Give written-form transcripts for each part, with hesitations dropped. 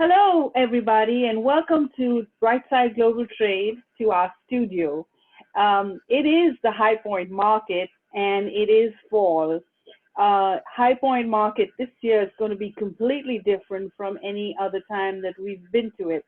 Hello, everybody, and welcome to Brightside Global Trade to our studio. It is the High Point Market, and it is fall. High Point Market this year is going to be completely different from any other time that we've been to it.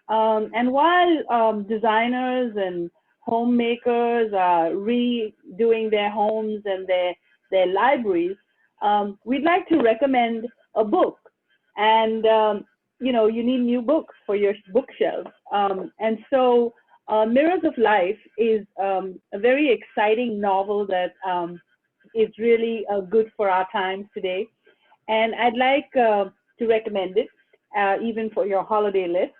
And while designers and homemakers are redoing their homes and their libraries, we'd like to recommend a book. And you need new books for your bookshelf. And so Mirrors of Life is a very exciting novel that is really good for our times today. And I'd like to recommend it, even for your holiday list.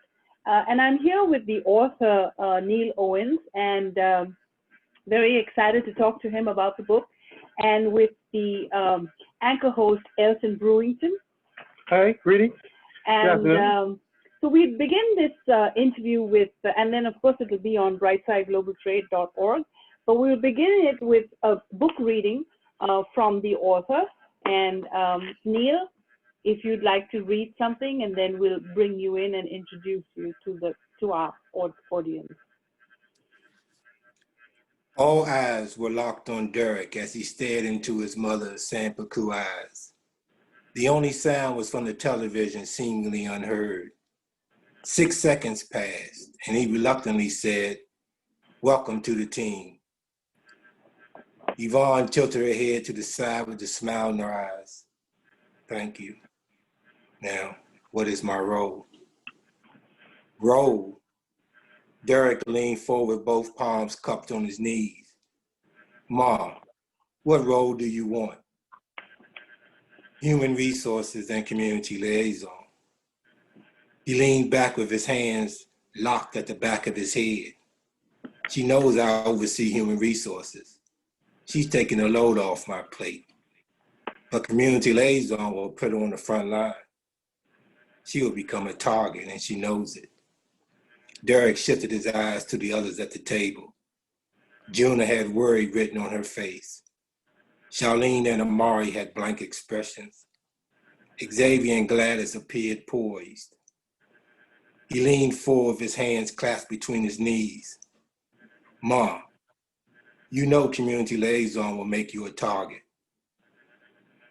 And I'm here with the author, Neal Owens, and very excited to talk to him about the book, and with the anchor host, Elton Brewington. Hi, greetings. And so we begin this interview with, and then of course it'll be on brightsideglobaltrade.org, but we'll begin it with a book reading from the author. And Neal, if you'd like to read something, and then we'll bring you in and introduce you to our audience. All eyes were locked on Derek as he stared into his mother's Sampuku eyes. The only sound was from the television, seemingly unheard. 6 seconds passed, and he reluctantly said, "Welcome to the team." Yvonne tilted her head to the side with a smile in her eyes. "Thank you. Now, what is my role?" "Role?" Derek leaned forward, both palms cupped on his knees. "Ma, what role do you want?" "Human resources and community liaison." He leaned back with his hands locked at the back of his head. "She knows I oversee human resources. She's taking a load off my plate. But community liaison will put her on the front line. She will become a target, and she knows it." Derek shifted his eyes to the others at the table. Juna had worry written on her face. Charlene and Amari had blank expressions. Xavier and Gladys appeared poised. He leaned forward, his hands clasped between his knees. "Ma, you know community liaison will make you a target."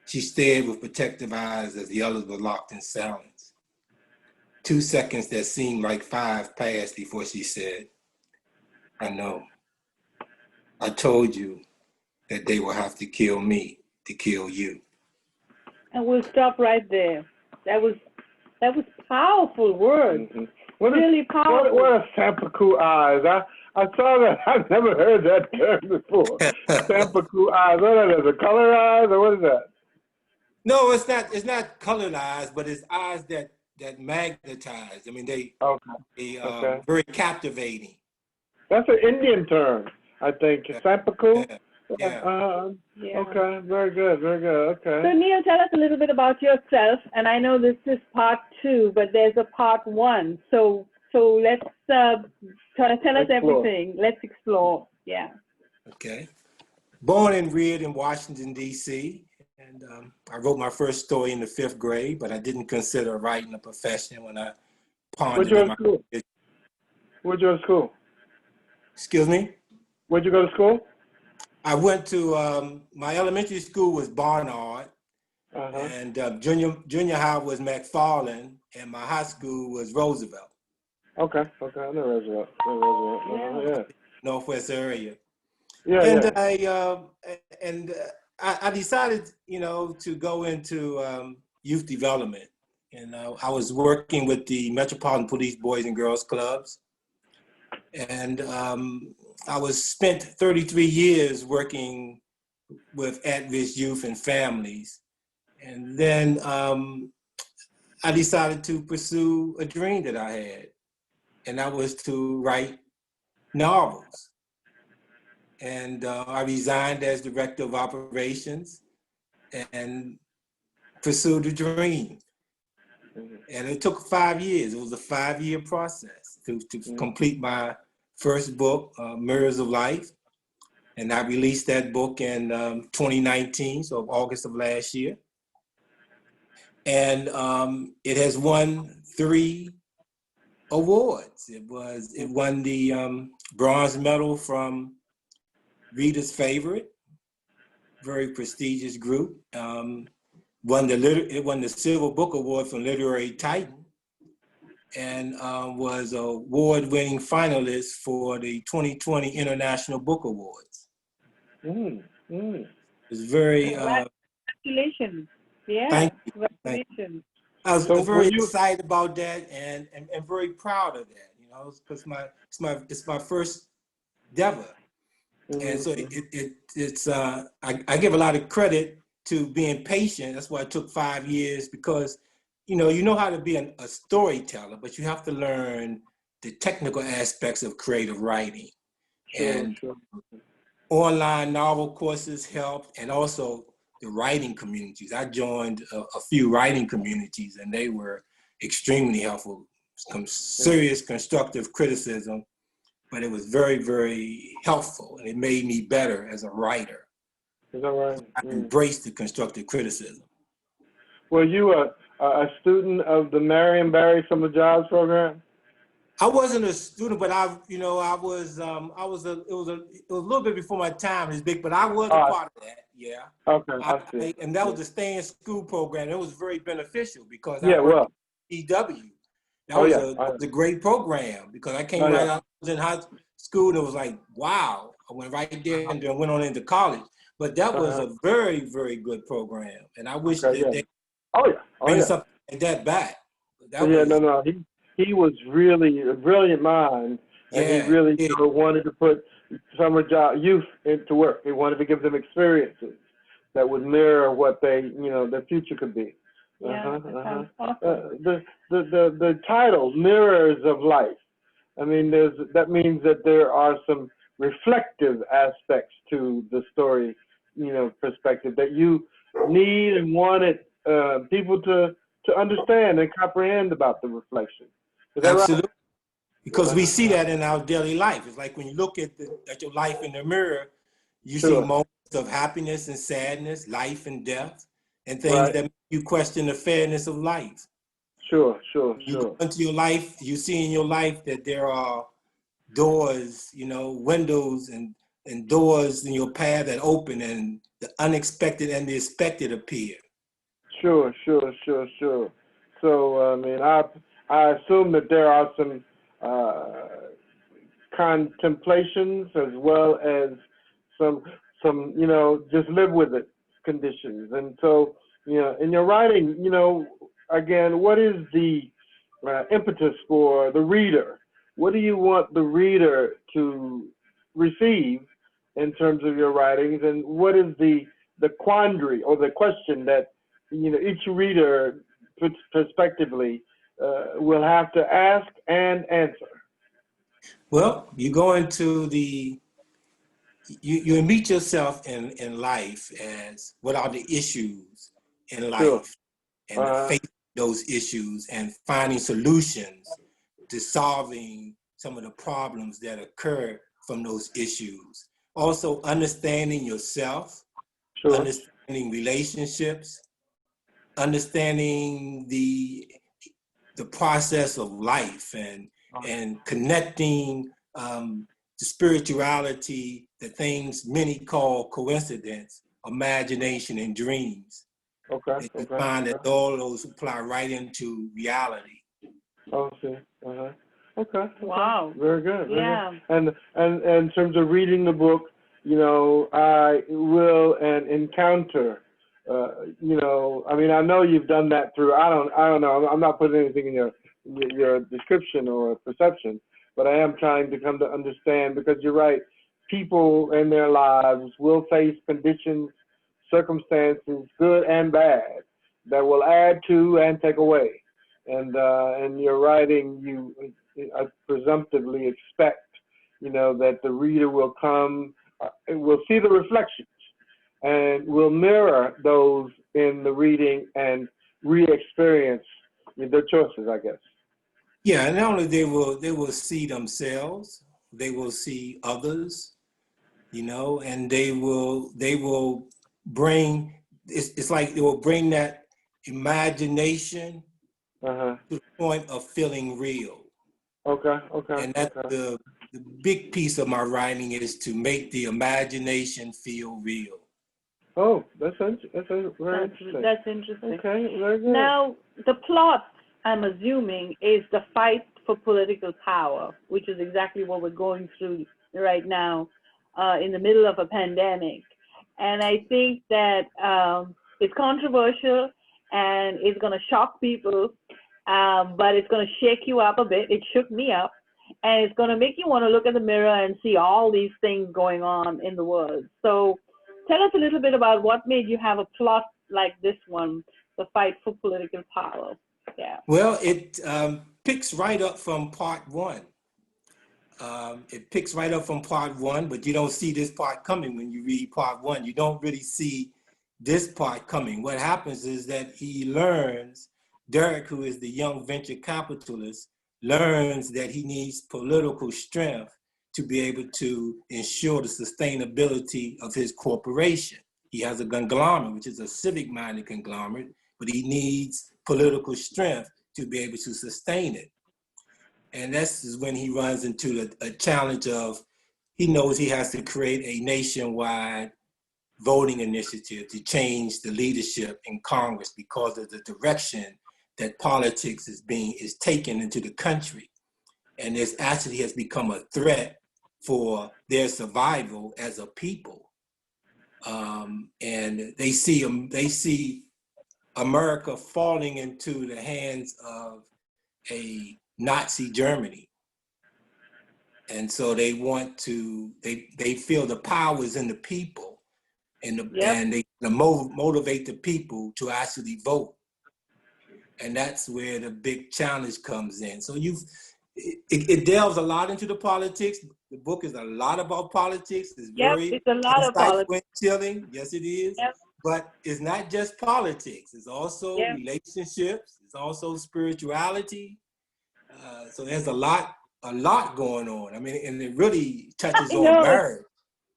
She stared with protective eyes as the others were locked in silence. 2 seconds that seemed like 5 passed before she said, "I know. I told you that they will have to kill me to kill you." And we'll stop right there. That was powerful words. Mm-hmm. Really powerful. What are Sampuku eyes? I saw that. I've never heard that term before. Sampuku eyes. What is it? Color eyes, or what is that? No, it's not. It's not colored eyes, but it's eyes that magnetize. I mean, they very captivating. That's an Indian term, I think. Sampuku. Yeah. Yeah. Okay. Very good. Very good. Okay. So Neal, tell us a little bit about yourself. And I know this is part 2, but there's a part 1. So let's tell us everything. Let's explore. Yeah. Okay. Born and reared in Washington, D.C., and I wrote my first story in the 5th grade, but I didn't consider writing a profession when I pondered Where'd you go to school? Excuse me? Where'd you go to school? I went to, my elementary school was Barnard, and junior high was McFarland, and my high school was Roosevelt. Okay, I know Roosevelt. Yeah. Northwest area. Yeah, and I decided, to go into youth development. I was working with the Metropolitan Police Boys and Girls Clubs, and I was spent 33 years working with at-risk youth and families. And then I decided to pursue a dream that I had, and that was to write novels. And I resigned as director of operations and pursued the dream. And it took 5 years. It was a 5-year process to complete my first book, Mirrors of Life. And I released that book in 2019, so August of last year. And it has won 3 awards. It won the bronze medal from Reader's Favorite, very prestigious group. It won the Silver Book Award from Literary Titan, and was an award-winning finalist for the 2020 International Book Awards. It's very congratulations. Yeah, thank you. congratulations. I was very excited about that and very proud of that, you know, because it's my first endeavor. And so I give a lot of credit to being patient. That's why it took 5 years, because you know how to be a storyteller, but you have to learn the technical aspects of creative writing. And online novel courses helped, and also the writing communities. I joined a few writing communities, and they were extremely helpful. Some serious constructive criticism, but it was very, very helpful, and it made me better as a writer. Is that right? I embraced the constructive criticism. Were you a student of the Marion Barry Summer Jobs program? I wasn't a student, but I was it was a little bit before my time is big, but I was a part of that. Yeah. Okay, I see. And that was the stay in school program. It was very beneficial because I worked at EW. That was a great program, because I came right out. I was in high school. It was like, wow. I went right there and then went on into college. But that was a very, very good program, and I wish that they bring something like that back. He was really a brilliant mind, and he really wanted to put summer job youth into work. He wanted to give them experiences that would mirror what their future could be. That sounds awesome. The title, Mirrors of Life. I mean, that means that there are some reflective aspects to the story, perspective that you need and wanted people to understand and comprehend about the reflection. Is that Absolutely. right? Because we see that in our daily life. It's like when you look at your life in the mirror, you see moments of happiness and sadness, life and death, and things that make you question the fairness of life. Sure. You go into your life, you see in your life that there are doors, windows and doors in your path that open, and the unexpected and the expected appear. Sure. So, I mean, I assume that there are some contemplations as well as some just live with it conditions. And so, in your writing, again, what is the impetus for the reader? What do you want the reader to receive in terms of your writings? And what is the quandary or the question that, each reader prospectively will have to ask and answer? Well, you go into you meet yourself in life as what are the issues in life, and facing those issues and finding solutions to solving some of the problems that occur from those issues. Also understanding yourself, understanding relationships, understanding the process of life, and connecting the spirituality, the things many call coincidence, imagination, and dreams. And you find that all those apply right into reality. Okay. Okay. Wow. Very good. Yeah. And in terms of reading the book, I will encounter. I mean, I know you've done that through. I don't know. I'm not putting anything in your description or perception, but I am trying to come to understand, because you're right. People in their lives will face conditions, circumstances, good and bad, that will add to and take away. And in your writing, you presumptively expect, that the reader will come, will see the reflections, and will mirror those in the reading and re-experience their choices, I guess. Yeah, and not only they will see themselves, they will see others, and they will bring. It's like they will bring that imagination Uh-huh. to the point of feeling real. Okay. And that's the big piece of my writing, is to make the imagination feel real. Oh, that's very interesting. That's interesting. Okay, very good. Now, the plot, I'm assuming, is the fight for political power, which is exactly what we're going through right now in the middle of a pandemic. And I think that it's controversial and it's going to shock people, but it's going to shake you up a bit. It shook me up. And it's going to make you want to look in the mirror and see all these things going on in the world. So tell us a little bit about what made you have a plot like this one, the fight for political power. Yeah. Well, it picks right up from part one. It picks right up from part one, but you don't see this part coming when you read part one. You don't really see this part coming. What happens is that he learns, Derek, who is the young venture capitalist, learns that he needs political strength to be able to ensure the sustainability of his corporation. He has a conglomerate, which is a civic-minded conglomerate, but he needs political strength to be able to sustain it. And that's when he runs into a challenge of, he knows he has to create a nationwide voting initiative to change the leadership in Congress because of the direction that politics is taken into the country. And this actually has become a threat for their survival as a people. And they see America falling into the hands of a Nazi Germany. And so they want to, they feel the power is in the people, and they motivate the people to actually vote. And that's where the big challenge comes in. So it delves a lot into the politics. The book is a lot about politics. It's it's a lot of politics. Chilling. Yes, it is. Yep. But it's not just politics. It's also relationships. It's also spirituality. So there's a lot going on. I mean, and it really touches on marriage.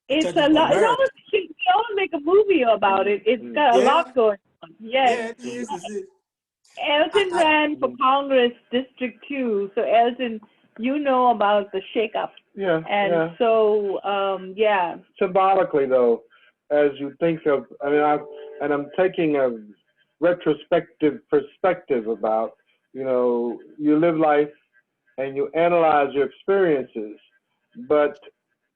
It's a lot. We almost make a movie about it. It's got a lot going on. Yes. Yeah, it is. Elton ran for Congress District 2. So Elton, you know about the shakeup. Yeah. And so, Symbolically, though, as you think of, I mean, I'm taking a retrospective perspective about, you live life and you analyze your experiences, but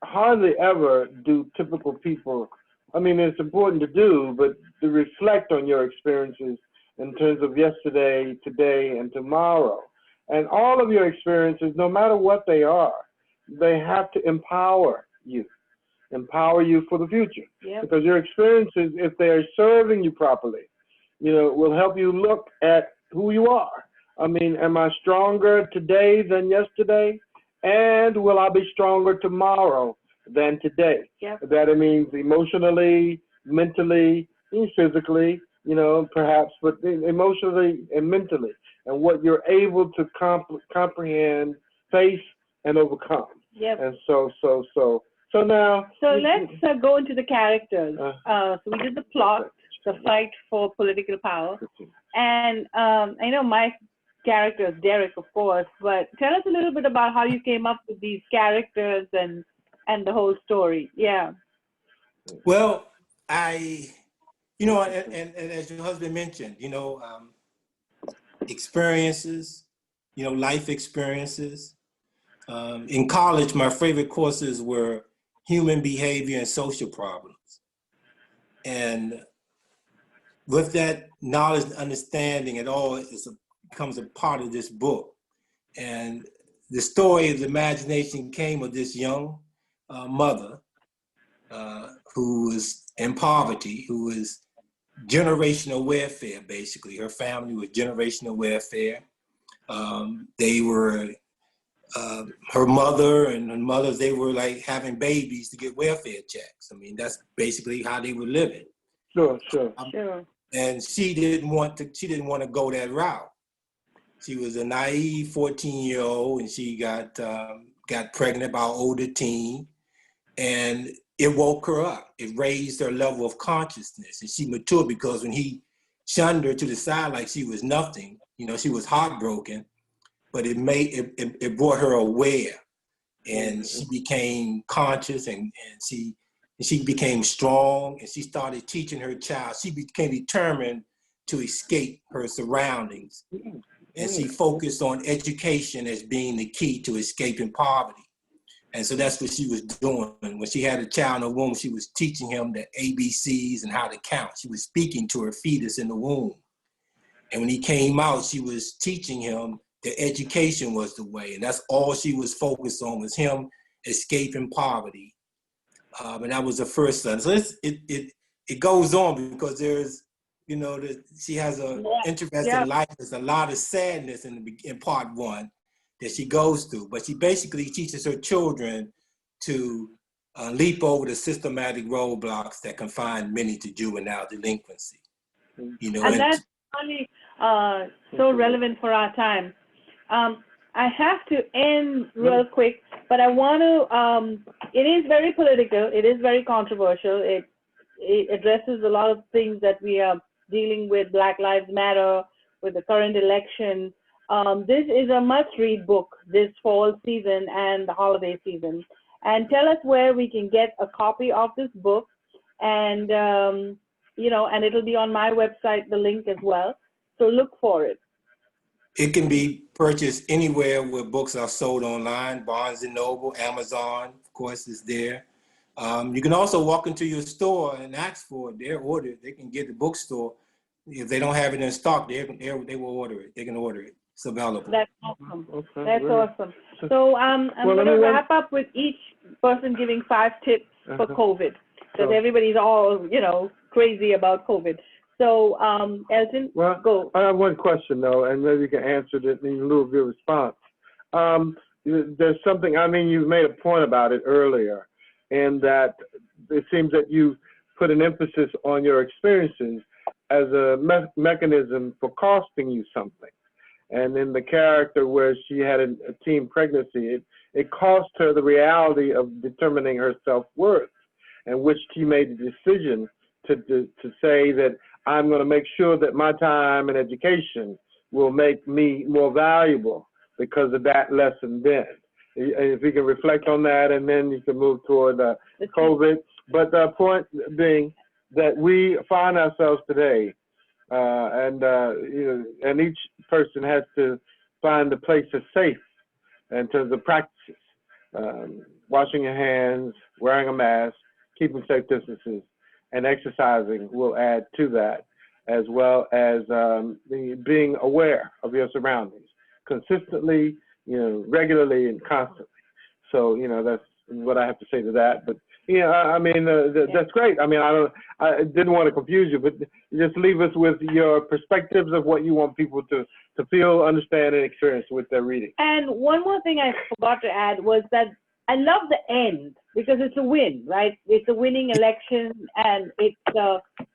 hardly ever do typical people, I mean, it's important to do, but to reflect on your experiences in terms of yesterday, today, and tomorrow. And all of your experiences, no matter what they are, they have to empower you for the future. Yep. Because your experiences, if they are serving you properly, will help you look at who you are. I mean, am I stronger today than yesterday? And will I be stronger tomorrow than today? Yep. That it means emotionally, mentally, and physically, perhaps, but emotionally and mentally, and what you're able to comprehend, face, and overcome. Yep. And so now. So let's go into the characters. So we did the plot, the fight for political power, and I know my character is Derek, of course, but tell us a little bit about how you came up with these characters and the whole story. Yeah. Well, and as your husband mentioned, experiences, life experiences. In college, my favorite courses were human behavior and social problems. And with that knowledge and understanding, it all becomes a part of this book. And the story of the imagination came of this young mother who was in poverty, who was generational welfare, basically. Her family was generational welfare. They were, her mother and her mothers, they were like having babies to get welfare checks. I mean, that's basically how they were living. Sure. And she didn't want to go that route. She was a naive 14-year-old, and she got pregnant by an older teen, and it woke her up. It raised her level of consciousness, and she matured, because when he shunned her to the side like she was nothing. You know, she was heartbroken, but it brought her aware, and she became conscious, and she became strong, and she started teaching her child. She became determined to escape her surroundings, and she focused on education as being the key to escaping poverty. And so that's what she was doing. When she had a child in the womb, she was teaching him the ABCs and how to count. She was speaking to her fetus in the womb. And when he came out, she was teaching him that education was the way. And that's all she was focused on, was him escaping poverty. And that was the first son. So it goes on, because there's, you know, she has an interesting life. There's a lot of sadness in part one that she goes through, but she basically teaches her children to leap over the systematic roadblocks that confine many to juvenile delinquency. You know, and that's really so relevant for our time. I have to end real quick, but I want to, it is very political, it is very controversial, it addresses a lot of things that we are dealing with, Black Lives Matter, with the current election. This is a must-read book this fall season and the holiday season. And tell us where we can get a copy of this book, and you know, and it'll be on my website, the link as well. So look for it. It can be purchased anywhere where books are sold online. Barnes & Noble, Amazon, of course, is there. You can also walk into your store and ask for it. They're ordered. They can get the bookstore. If they don't have it in stock, they will order it. They can order it. It's available. That's awesome. Okay, That's great. awesome. So I'm going to wrap up with each person giving 5 tips for COVID, because everybody's all, you know, crazy about COVID. So Elton, go. I have one question though, and maybe you can answer it in lieu of your response. There's something, I mean, you made a point about it earlier, and that it seems that you put an emphasis on your experiences as a mechanism for costing you something. And in the character where she had a teen pregnancy, it cost her the reality of determining her self-worth, and which she made the decision to say that I'm going to make sure that my time and education will make me more valuable because of that lesson then. If you can reflect on that, and then you can move toward COVID. But the point being that we find ourselves today, you know, and each person has to find a place that's safe in terms of practices. Washing your hands, wearing a mask, keeping safe distances, and exercising will add to that, as well as being aware of your surroundings consistently, you know, regularly and constantly. So, you know, that's what I have to say to that. But, you know, I mean, that's great. I mean, I didn't want to confuse you, but just leave us with your perspectives of what you want people to feel, understand, and experience with their reading. And one more thing I forgot to add was that I love the end, because it's a win, right? It's a winning election, and it's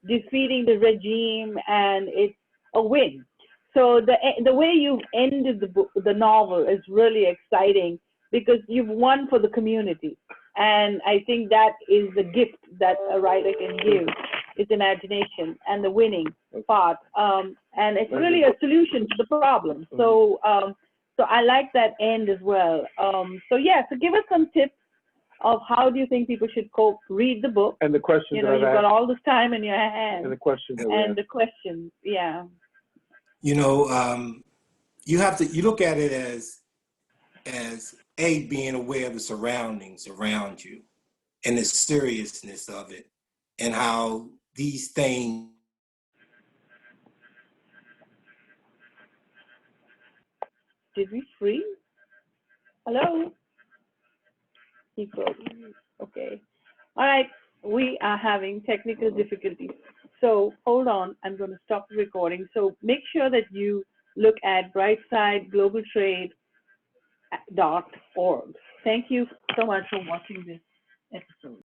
defeating the regime, and it's a win. So the way you've ended the novel is really exciting, because you've won for the community. And I think that is the gift that a writer can give, is imagination and the winning part. And it's really a solution to the problem. So so I like that end as well. So yeah, so give us some tips of how do you think people should cope. Read the book. And the questions. You know, you've got all this time in your hands. And the questions. And the questions, yeah. You know, you look at it as being aware of the surroundings around you and the seriousness of it, and how these things. Did we freeze? Hello? Okay. All right. We are having technical difficulties. So hold on. I'm going to stop the recording. So make sure that you look at brightsideglobaltrade.org. Thank you so much for watching this episode.